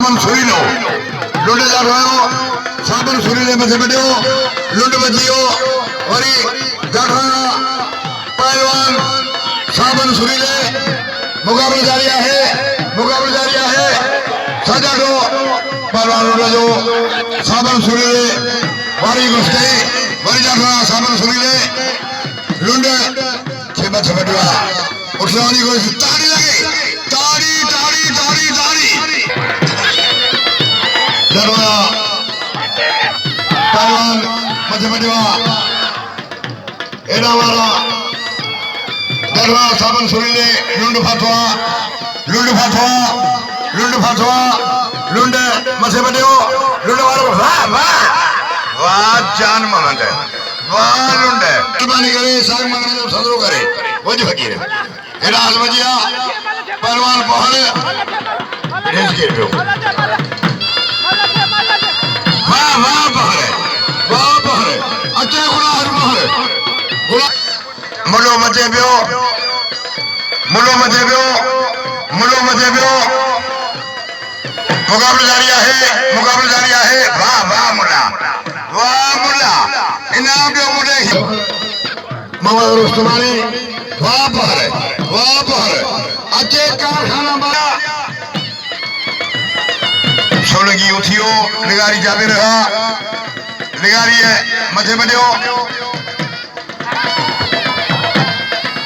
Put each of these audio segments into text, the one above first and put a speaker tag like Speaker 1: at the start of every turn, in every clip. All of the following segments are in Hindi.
Speaker 1: सुरीलो लुंड जाठो साबन सुरीले मथे बड़ो लुंड बजियो वरी जाठो पहलवान साबन सुरीले मुकाबला जारी है सजाठो पहलवान लुंड जो साबन सुरीले वारी गुस्ते वरी जाठो साबन सुरीले लुंड के मथे बड़ो उठलानी को ताड़ी लगे ताड़ी ताड़ी ताड़ी ताड़ी दरवा पहलवान मध्य मध्यवा एना वाला दरवा साबन सुरीले लुंड फाटवा लुंड मथे मध्यवा लुंड वाला वाह वाह वाह जान मनंद वाह लुंड कुर्बानी करे साग मांगने जब सदरो करे वही फकीर एना अलवजिया पहलवान पहले रेस के पे अच्छे गुना हर मुलो मचे पियो मुकाबला जारी है वाह वाह मुला इनाम पियो मुले मोहम्मद रुस्तमानी वाह बहरे अच्छे कारखाना बना सोलगी उठियो निगारी जाते रहा निगारी है मथे बनियो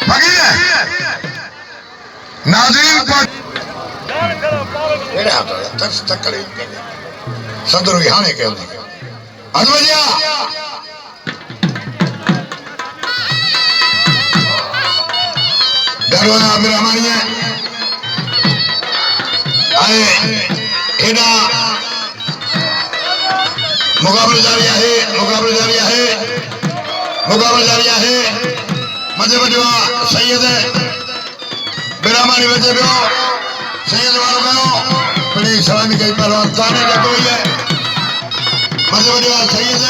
Speaker 1: फकीर नाज़रीन पर एड़ा तो तक करे संदरो यहां के अजवजिया दरवाजा मेरा मानिए आए एड़ा मुकाबला जारी है मजे बजवा सैयद बिरामानी बजे पियो सैयद वालों कहो बड़ी सलामी कई पहलवान ताने लगो है मजे बजवा सैयद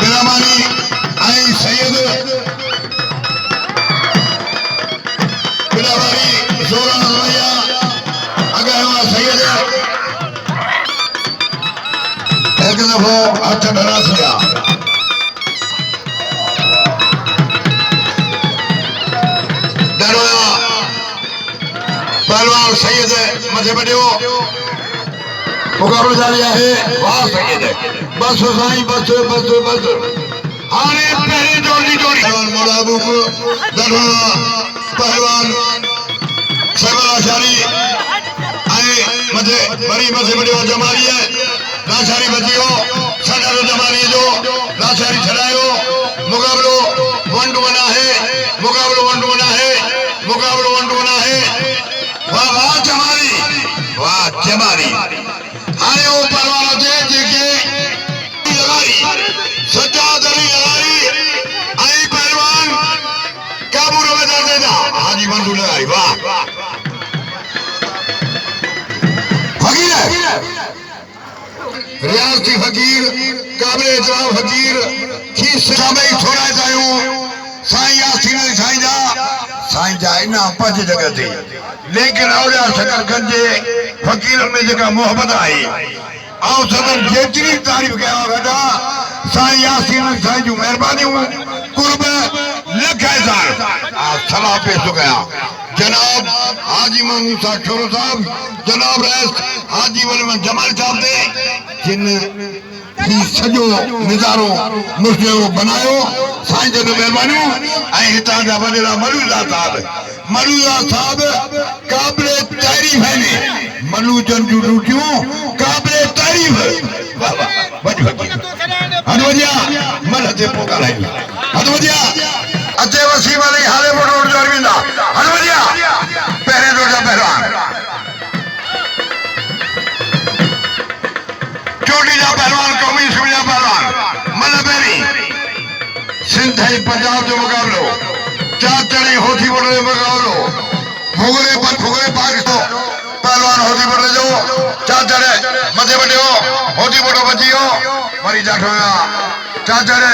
Speaker 1: बिरामानी आई सैयद बिरामानी जोरा नजरिया अगर हुआ सैयद एक दफो हाथ डरा दिया डरोया पहलवान सैयद मथे बड़ो मुकाबला जारी है वाह सैयद बस साईं बस हाने पहली जोड़ी पहलवान मोलाबू को डरोया पहलवान सबलाशारी आए मथे बड़ो जमारी है लाचारी बचियो सदारो जमानी जो लाचारी छड़ायो मुकाबलो वंडू बना है वाह जमारी हाने वो पहलवान थे जेके लगाई सज्जाद अली लगाई आई पहलवान काबू में जाते था हाजी वंडू लगाई वाह फकीर रियासती फकीर काबिल एहतराम फकीर खीस समय थोड़ा जायूं साईं यासीन साईं जा इना पंज जगह थी लेकिन औलिया शकल गंजे फकीर में जगह मोहब्बत आई आओ सदन जेतरी तारीफ कया बेटा साईं यासीन साईं जो मेहरबानी कुर्ब लख हजार आप सलाह पेश कया जनाब हाजी महमूद साहब ठोरो साहब जनाब रईस हाजी वली जमाल साहब ने जिन सजो नजारो मुझे बनायो साईं जन मेहरबानी ऐं हितां जा वॾेरा मलूजा साहब काबिल तारीफ़ आहिनि मलूजन जूं ड्यूटियूं काबिल तारीफ़ वाह हदवजिया मन ते पोइ ॻाल्हाईंदा हदवजिया अचे वसीम अली हाले रोड जो अरविंदा हदवजिया पहिरें रोड जा पहलवान चोटी जा पहलवान कौमी सूबे जा पहलवान मन पहिरीं सिंध ऐं पंजाब जो मुकाबलो चार चढ़ी होठी बोले जो मुकाबलो फुगरे पाकिस्तान पहलवान होठी बोले जो चार चढ़े मथे बटियो होठी बोटो बचियो वरी जाठो चार चढ़े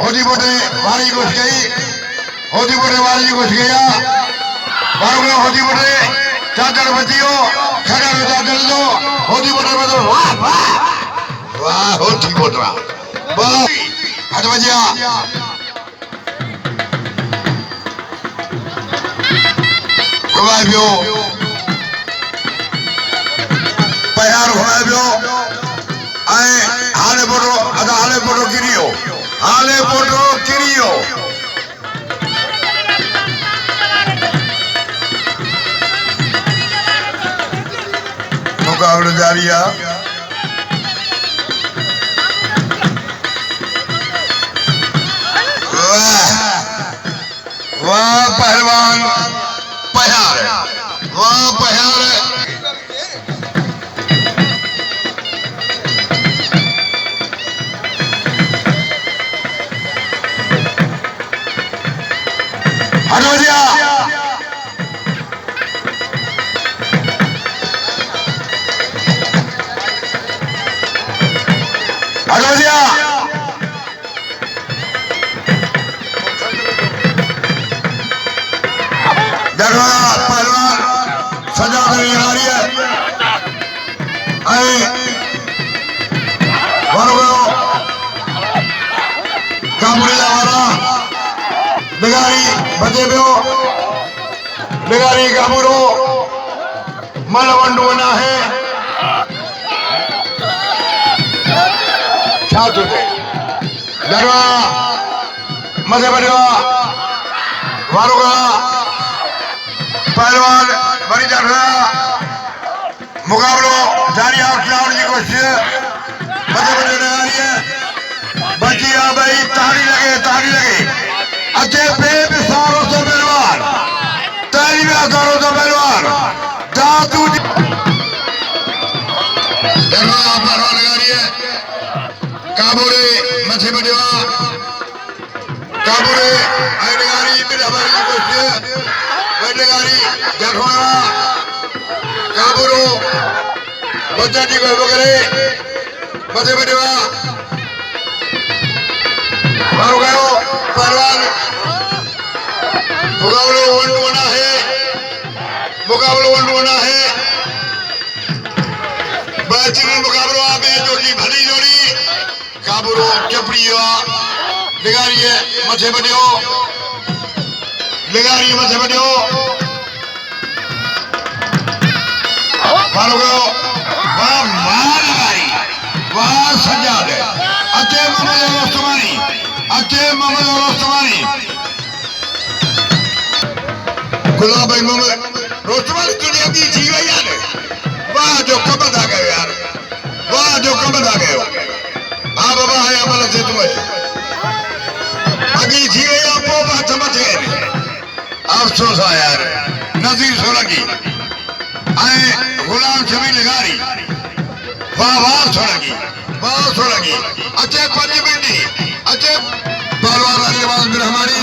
Speaker 1: होठी बोटे वारी घुस गई होठी बोटे वारी घुस गया बारो होठी बोटे चार चढ़ बचियो कर दो होती मोटर में तो वाह वाह वाह होती मोटरा वाह हट बजिया घुमाए पियो पैर घुमाए पियो आए हाले पोटो किरियो मुकाबलो जारी है वाह पहलवान पहाड़ वाह पहाड़ हटो भैया पहलवान सजा नहीं आ रही है कामुड़ीला वाला बिगारी बजे पियो बिगारी कामुड़ो मन वंडू ना है क्या चुके डरवा मजे बढ़िया वालों का पहलवान बड़ी चढ़ रहा मुकाबलो जारी खिलाड़ी की कोशिश मजे बजे आ रही है बचिया भाई ताड़ी लगे अच्छे बेमिसालों से पहलवान ताली में हजारों से पहलवान दादू पहलवान लगा रही है काबूरे मछे बड़िया काबूरे आईडगारी मेरे हमारी की कोशिश बैठगारी जठवाना काबूरो बच्चा जी को वगैरह मछे बड़िया मारो गयो पहलवान मुकाबलो वंडोना है बेहतरीन मुकाबलो आप जोड़ी भली जोड़ी काबूरो चपड़िया लिगारी है मथे बड़ियो मारो गयो वाह लगारी वाह सजा दे अच्छे मोहम्मद रोस्तमानी गुलाब भाई मोहम्मद रोस्तमानी दुनिया की जी गई यार वाह जो कमत आ गए यार हाँ बाबा है अमल से तुम्हें अगी जी गई आपको बात समझ गए अफसोस आ यार नजीर सोलंकी आए गुलाम शमी लिगारी वाह सोलंकी अच्छे पंचमिंडी अच्छे पहलवान हमारी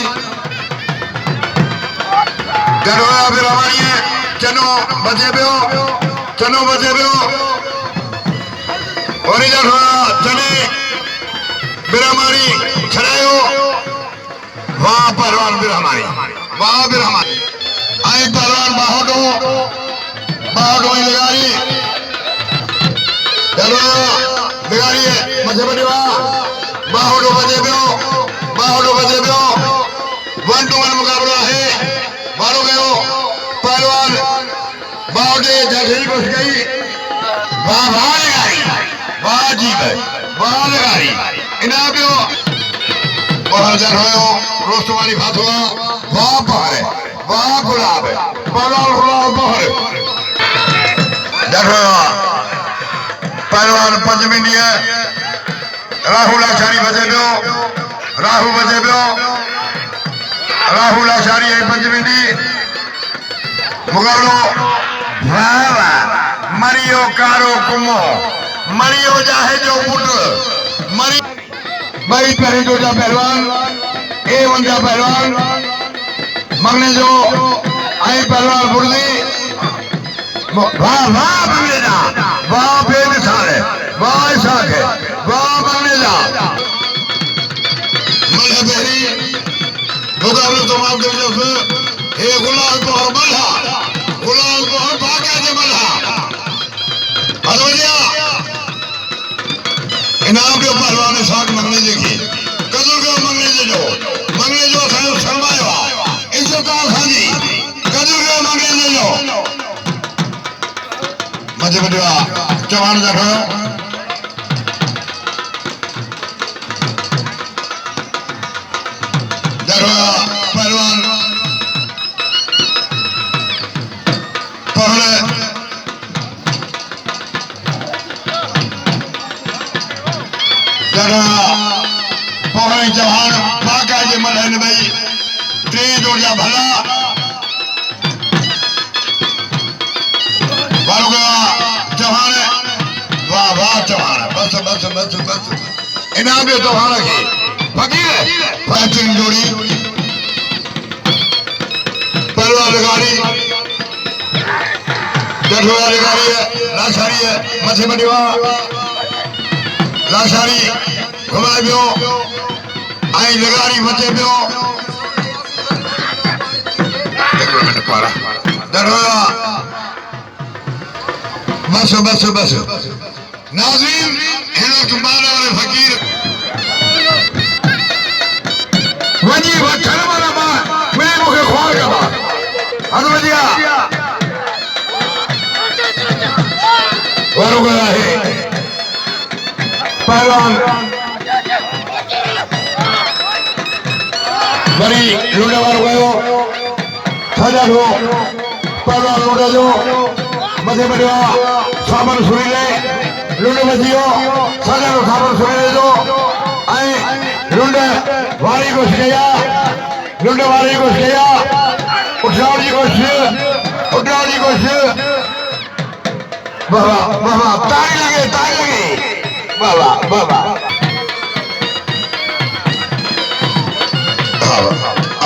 Speaker 1: गढ़ोया फिर हमारी है चनो बजे पियो और चने फिर हमारी छड़ायो वाह पहलवान फिर हमारी आए पहलवान बाहोडो लगारी बिगाड़ी है मजे बड़िया बाहोडो बजे पियो 1-1 मुकाबला है मारो गयो पहलवान बाहोडे जगह घुस गई वाह लगारी वाह जी भाई वाह लगारी इना पियो बहुत हो रोस्तमानी फातवा वाह बहर वाह गुलाब है बहर पहलवान पंचमिंडी है राहुल आचारी बजे पियो राहुल आचारी है पंचमिंडी मुकाबलो मरियो कारो कुमो मरियो जाहे जो पुट मरी मई करे जो जा पहलवान A1 जा पहलवान मंगने जो आई पहलवान बुर्दी वाह मंगने जा वाह बेमिसाल है वाह इसाक है वाह मंगने जा मल्हा बहरी मुकाबले तमाम के गुलाल को हर मल्हा भाग्य से मल्हा मजे बटवा चौहान देखो देखो पहलवान पहले देखो पहले चौहान बाका जे मलहन भाई तेज और जा भला चौहान वाह वाह चौहान बस बस बस बस इनाम दे चौहान के फकीर प्राचीन जोड़ी पहलवान लगाड़ी जठोया लगाड़ी है लाशारी है मछे बड़ीवा लाशारी घुमाए पियो आई लगाड़ी मचे पियो देखो मैंने पारा जठोया बस बस बस नाज़रीन हिनो तुम्हारे वाले फकीर वजी वचन वाला बात मैं मुझे ख्वार का बात हद वजिया वालों का है पहलवान बड़ी लूटे वालों का हो सजा हो पहलवान लूटे जो मजे बढ़िया सामान सुनी ले लुंडे बजियो सजा को सामान सुनी ले जो आए लुंडे वारी को गया लुंडे वारी को गया उठाओ जी को बाबा बाबा ताली लगे बाबा बाबा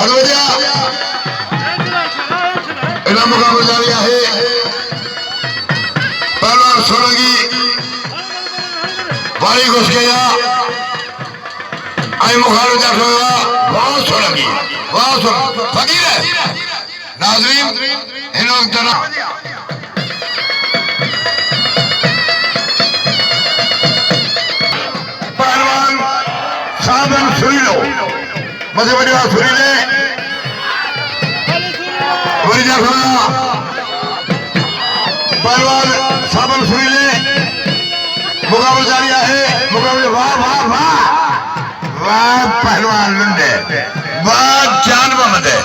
Speaker 1: अगवजिया इनाम मुकाबला जारी है पहलवान सोलंगी वाली घुस गया आई मुखारो जाठोया वाह सोलंगी फकीर है नाज़रीन इन लोग जना पहलवान साधन सुनी लो मजे बढ़िया सुनी ले वही जाठोया पहलवान साबन सुनी ले मुकाबला जारी है मुकाबले वाह वाह वाह वाह पहलवान लुंडे वाह जानवा मदे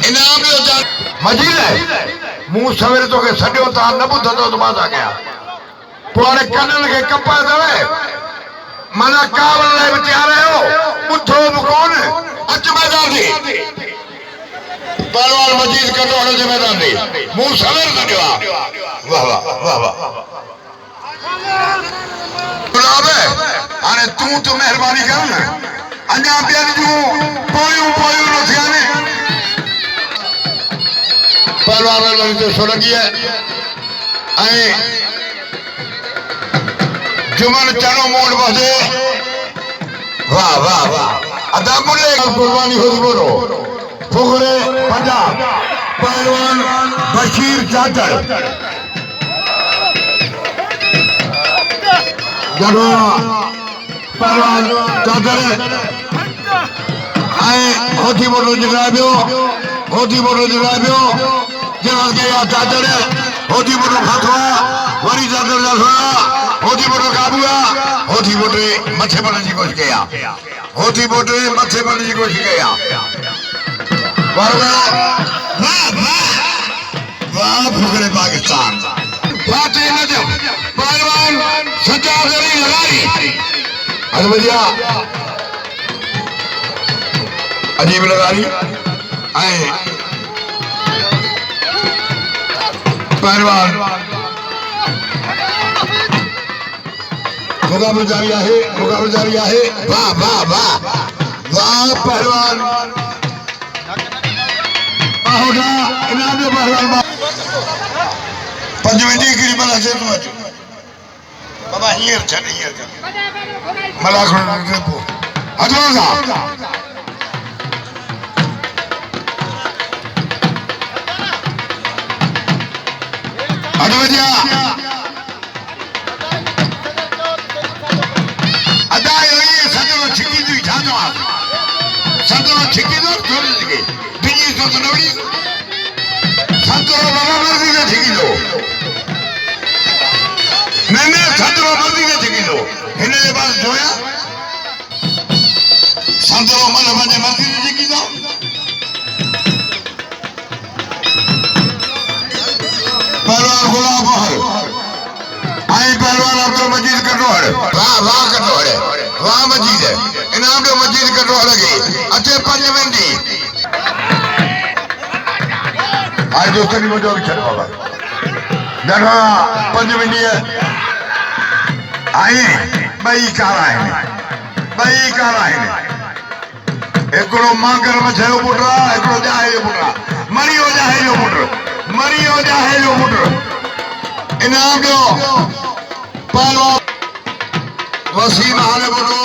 Speaker 1: इनाम जो जान मजीद है मुंह सवेरे तो के सडियो ता न बुध तो माता गया पुराने कनन के कपा दवे मना कावल ले बेचारे हो बुद्धो कौन अच मैदान दी पहलवान मजीद का दोहरे जिम्मेदार दी मुंह सवेरे तो दिवा वाह वाह वाह वाह गुलाबे अरे तू तो मेहरबानी कर ना अन्या प्यारी तू पोयू नथियाने पहलवान लगी तो सोलंगी है आए जुमन चारों मोड़ बसे वाह वाह वाह अदा मुल्ले कुर्बानी हो बोलो फुकरे पंजाब पहलवान बशीर चाचड़ पहलवान चादर आए होती बोलो जगराबियो जवाब के या चादर होती बोलो खातवा वरी चादर लखवा होती बोलो काबुआ होती बोटे मथे पड़ने की कोशिश किया होती बोटे मथे पड़ने की कोशिश किया वाह फुकरे पाकिस्तान फाते नजम पहलवान सजा गरी लगाई अजबजिया अजीब लगाई आए पहलवान मुकाबला जारी है वाह वाह वाह वाह पहलवान ahoda इनाम दे पहलवान 5 मिनट की बला से तुम बाबा हियर छ मला खण पो अजवा अजवा अदा ये सदो छिकी दी जानो सदो छिकी दो थोड़ी लगे बिजी तो नवड़ी सदो बाबा मर्जी से छिकी दो मैंने संतरो मर्दी ने जगी दो हिने जे पास जोया संतरो मन वने मर्दी ने जगी दो पहलवान गुलाब बहर आई पहलवान अब्दुल मजीद कटोहर वाह वाह कटोहर वाह मजीद इनाम दो मजीद कटोहर लगे अच्छे 5 मिनट आज दोस्तों ने मुझे छड़ बाबा देखो 5 मिनट आई बई काला है एकड़ो मांगर मछयो पुटरा एकड़ो जाहे जो पुटरा मरियो जाहे जो पुटर इनाम दो पहलवान वसीम हाले पुटो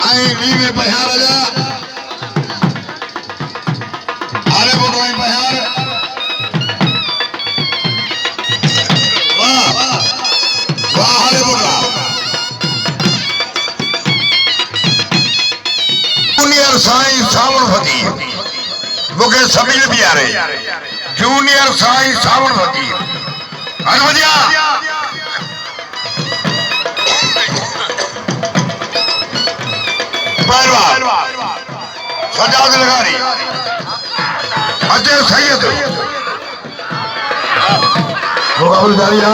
Speaker 1: आई वी में बहार जा हाले पुटो आई बहार वाह हाले पुटरा जूनियर साईं सावण फकीर मुके सभी प्यारे जूनियर साईं सावण फकीर अनवजिया पहलवान सजाद लगारी अजय सैयद मुकाबला जारी है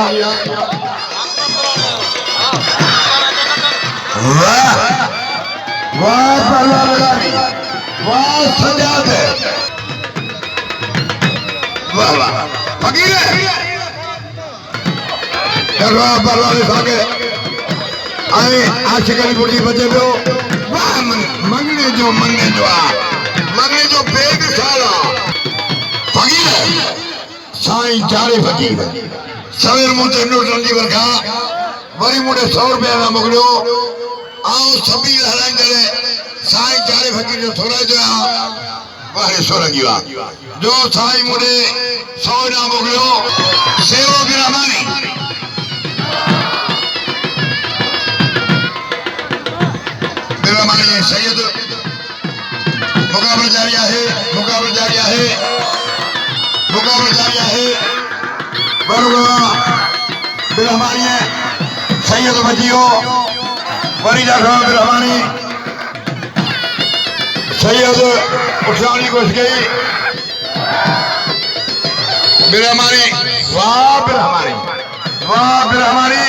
Speaker 1: वाह पहलवान लगारी वाह सजाद वाह फकीर पहलवान सागे आए आशिकनी बुढ़ी बचे पियो वाह मंगने जो बेग साला फकीर साईं चारे फकीर सवेर मुझे नोटन जी वर्खा वरी मुझे 100 रुपया में मोकलियो आओ सभी हराई करे साईं चारे फकीर जो थोड़ा जो वारे सोरंगी वा जो साईं मुझे 100 ना मोकलियो सेवो बिरहमानी सैयद मुकाबला जारी है बिरहमानी है सैयद बजियो वरी जाखा बिरहमानी सैयद उठानी घुस गई बिरहमानी वाह बिरहमानी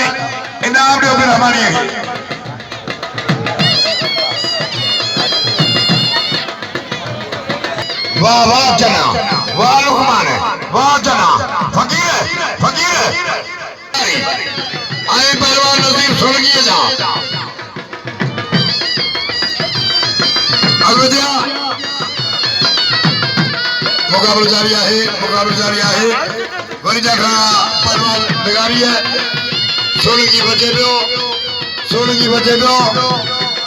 Speaker 1: इनाम दो बिरहमानी वाह जना वाह लुकमान वाह जना फकीर आए पहलवान नजीर सोलगी जा अगवदिया मुकाबला जारी है वरी जाखा पहलवान बिगारी है सोलगी बचे पियो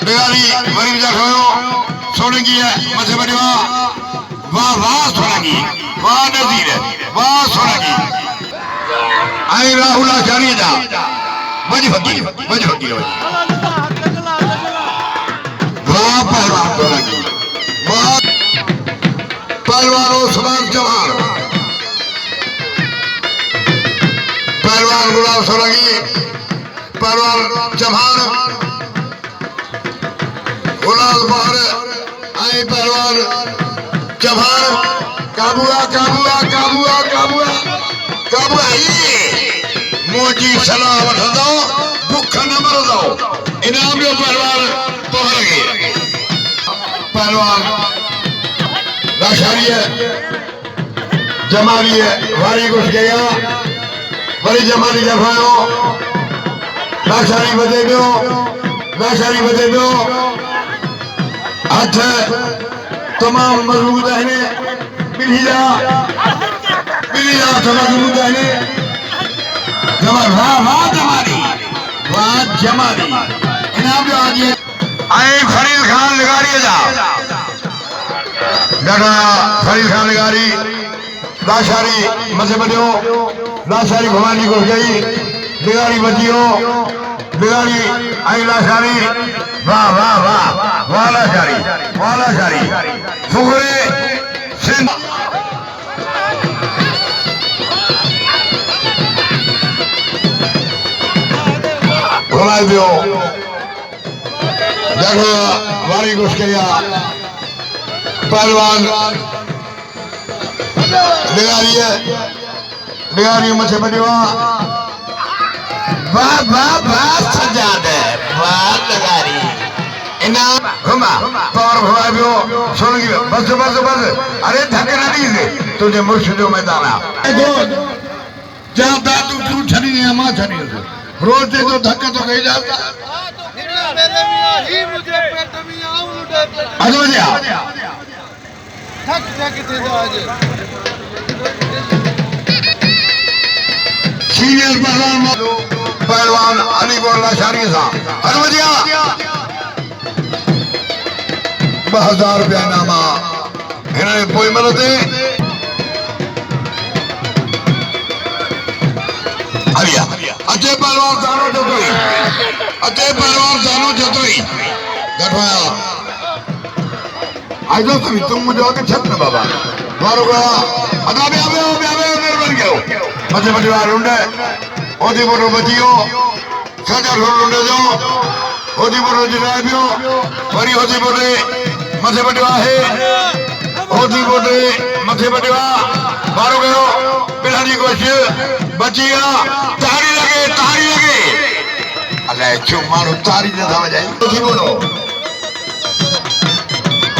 Speaker 1: बिगारी वरी जाखा सोलगी है मथे बड़वा वाह सोलगी वाह नजीर वाह सोलगी आई राहुल आचार्य जा बज फकीर वाह पहलवान सोलगी वाह पहलवान उस्मान चौहान पहलवान गुलाब सोलगी पहलवान चौहान गुलाब बहर आई पहलवान चौहान काबुआ मोजी सलाह वठंदो भुख न मरंदो इनाम जो पहलवान बहर गए पहलवान लाशारी है जमाली है वारी घुस गया वरी जमाली जफायो लाशारी बजे पियो हथ तमाम मजबूत है बिल्ली जा मजबूत है वाह जमाली इनाम जो आज आए फरीद खान लगारी जा फरीद खान लगारी लाशारी मसे बड़ियो लाशारी घुमानी घुस गई लगारी बजियो लगारी आई लाशारी वाह लाशारी फुगरे सिंध घुमाए पियो देखो वारी कुछ किया पहलवान निगारी मुझे बनिवा वाह वाह वाह सजा दे वाह निगारी इनाम घुमा पावर घुमाए पियो सुन गया बस बस बस अरे धक्के ना दीजिए तुझे मुर्शिद जो मैदान आ जहाँ दादू तू छड़ी नहीं माँ छड़ी रोज दे तो धक्का तो कहीं जाता सीनियर पहलवान अलीगढ़ लाशारी साहब 2000 रुपया इनामा इन्होंने पोई मरते अचे पहलवान जानो जतोई अचे पहलवान जानो जतोई गठवाया आज तो तुम मुझे आके छत में बाबा मारो गया अदा भी आवे निर्भर गयो मजे परिवार उंडे ओदी बोरो बचियो सजा रोंडे जो ओदी बोरो जिराबियो वरी ओदी बोरे मजे परिवार है ओदी बोरे मजे परिवार मारो गयो पिलानी कोश बचिया तारी लगे अल्लाह क्यों मारो तारी न था जाए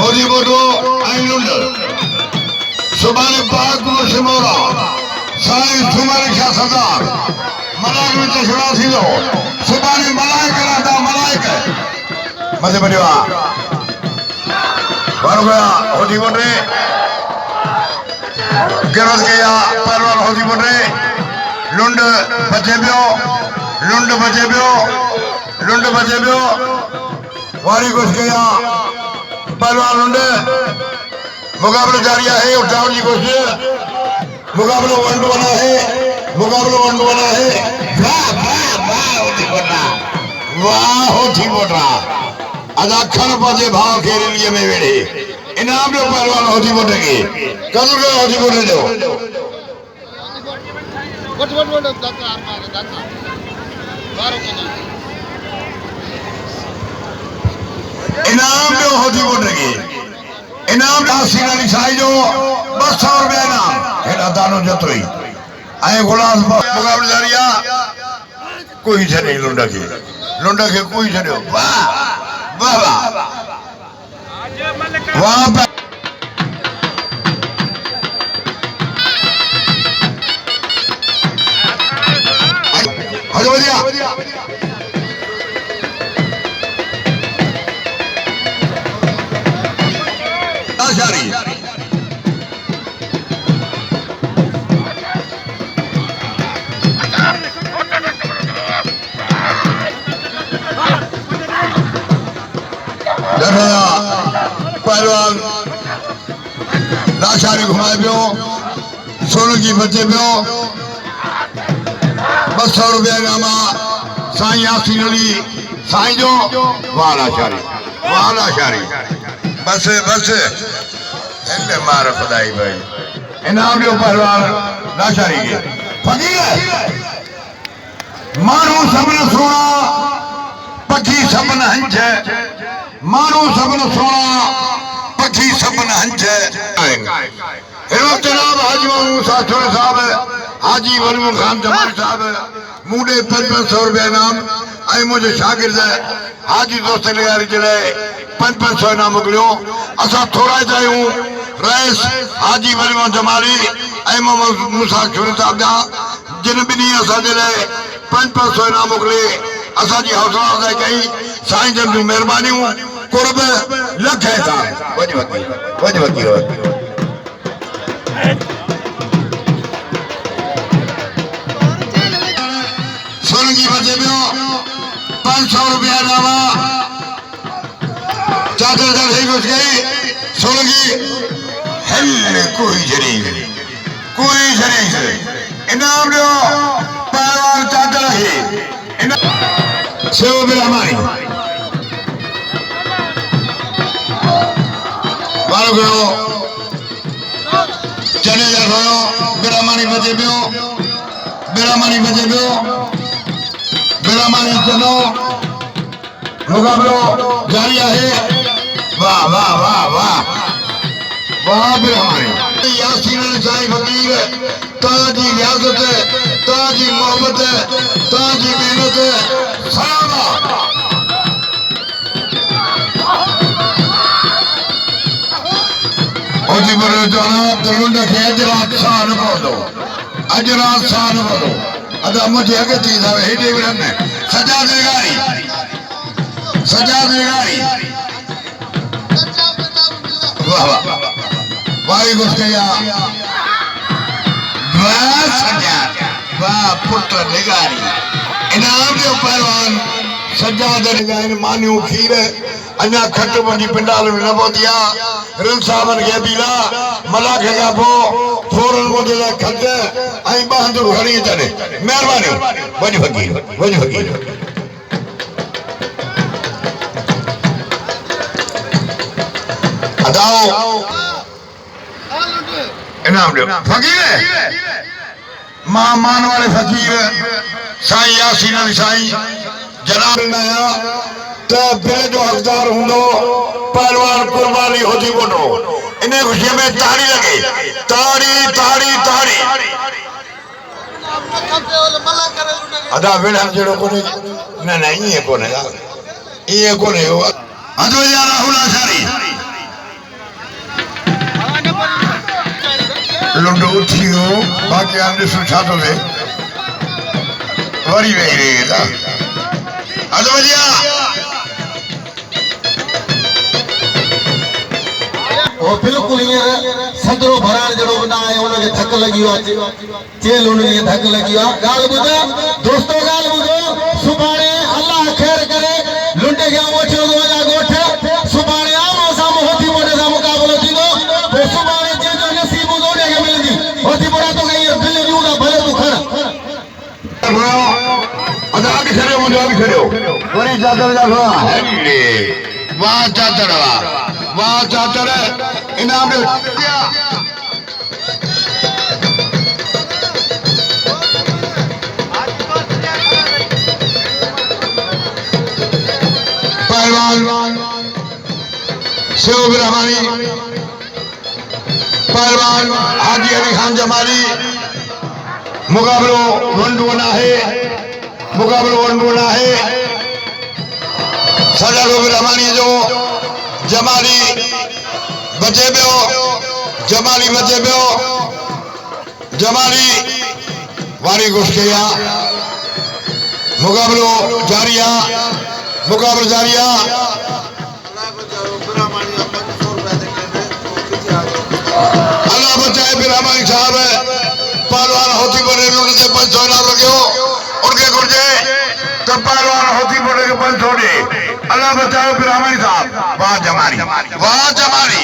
Speaker 1: ओदी बोलो आइलुंड सुबाने पाक से मोरा साईं तुम्हारे क्या सरदार मलाइक में चश्मा थी लो सुबाने मलाइक रहता मलाइक मजे परिवार बारो गया ओदी बोले गिरस गया परवार ओदी बोले लुंड बचे बियो वारी कुछ गया पहलवान लुंड मुकाबला जारी है उठाव जी कुछ मुकाबला वंड बना है वाह होती बोटा अदा खन पजे भाव खेल लिए में वेड़े इनाम जो पहलवान होती बोटेगी कदर का होती बोटे जो इनाम जो होती बोटेगी इनाम हासिल साई जो 200 रुपया इनाम हेड़ा दानो जतोई आए गुलास मुकाबले जारिया कोई छने लुंडा के कोई छने वाह वाह वहां पे बढ़िया आशारी पहलवान लाशारी घुमाए पियो सोनू की बचे पियो 200 रुपया इनामा साईं यासीन अली साईं जो वाला शारी बस इनके मार खुदाई भाई इनाम जो पहलवान लाशारी के फकीर मानू सबन सोना पखी सबन हंज मानू सबन सोना पखी सबन हंज जनाब हाजी मूसा साहब हाजी वलीम खान जमाल साहब मूडे 500 रुपया इनाम आई मुझे शागिर्द हाजी दोस्त लगारी चले 500 इनाम मोकलियो असा थोड़ा चाहिए रईस हाजी वलीम जमाली आई मोहम्मद मूसा साहब जा जिन बिनी असा चले 500 इनाम मोकले असा जी हौसला अफजाई कई साईं जन जूं मेहरबानियूं कुर्ब लख है साहब वज वकील सोलंगी बचे पियो 500 रुपया इनामा चादर सही कुछ गई सोलंगी कोई शरीक इनाम दो पहलवान चादर है सेव बिरहमानी बारो गयो चने जा गयो बिरहमानी बचे पियो बिरहमानी चनो मुकाबलो जारी है। वाह वाह वाह वाह वाह बिरहमानी यासीन अली साईं फकीर ताजी रियासत ताजी मोहब्बत ताजी मेहनत सलामा ओजी पर जाना तरुण के अजरात सान बोलो अजरात सान बोलो अदा मुझे आगे चीज है हे देवरन ने सजा देगारी वाह वाह वाह गुस्तिया वाह सजा वाह पुत्र देगारी इनाम दे पहलवान सजा देगारी मानियो खीर अन्या खट बंदी पिंडाल में न बोतिया रन सावन के बीला मला के का पो फौरन बोदे खट आई बहादुर घणी चले मेहरबानी वज फकीर अदाओ इनाम दो फकीर मां मान वाले फकीर साईं यासीन अली साईं जनाब नया तो बिल जो हकदार होंदो पहलवान कुर्बानी होती बोलो इन्हें खुशी में ताड़ी लगे ताड़ी ताड़ी ताड़ी अदा बिल हम जड़ो कोने ना नहीं है कोने ये कोने हो अदो या राहुल आचारी लुंडो उठियो बाकी आने सुछा तो ले वरी वे रहेगा अदो भैया
Speaker 2: वो बिल्कुल ये सदरो भरान जड़ो ना है उनके धक लगी हुआ चेल उनके धक लगी हुआ गाल बुझो दोस्तों गाल बुझो सुबाने अल्लाह खैर करे लुंडे के मोचो दो जा गोठ सुबाने आमो सामो होती मोटे सा मुकाबलो थींदो तो सुबाने जे जो नसीब दोने के मिलदी होती मोरा तो कहीं बिल जूगा भले तू खड़
Speaker 1: अदा के खड़े मुझे भी खड़े हो वरी चादर जा वाह चादर वाह चादर इनाम दे पहलवान शिव बिरहमानी पहलवान हाजी अली खान जमाली मुकाबलो वंडुना है सजा लो बिरहमानी जो जमाली बचे पियो जमाली वारी गुस्तिया मुकाबलो जारिया अल्लाह बचाए बिरहमानी साहब पहलवान होती बने उन्होंने से 500 इनाम रखे उनके गुर्जे तो पहलवान होती बने के 500 अल्लाह बचाए बिरहमानी साहब वाह जमाली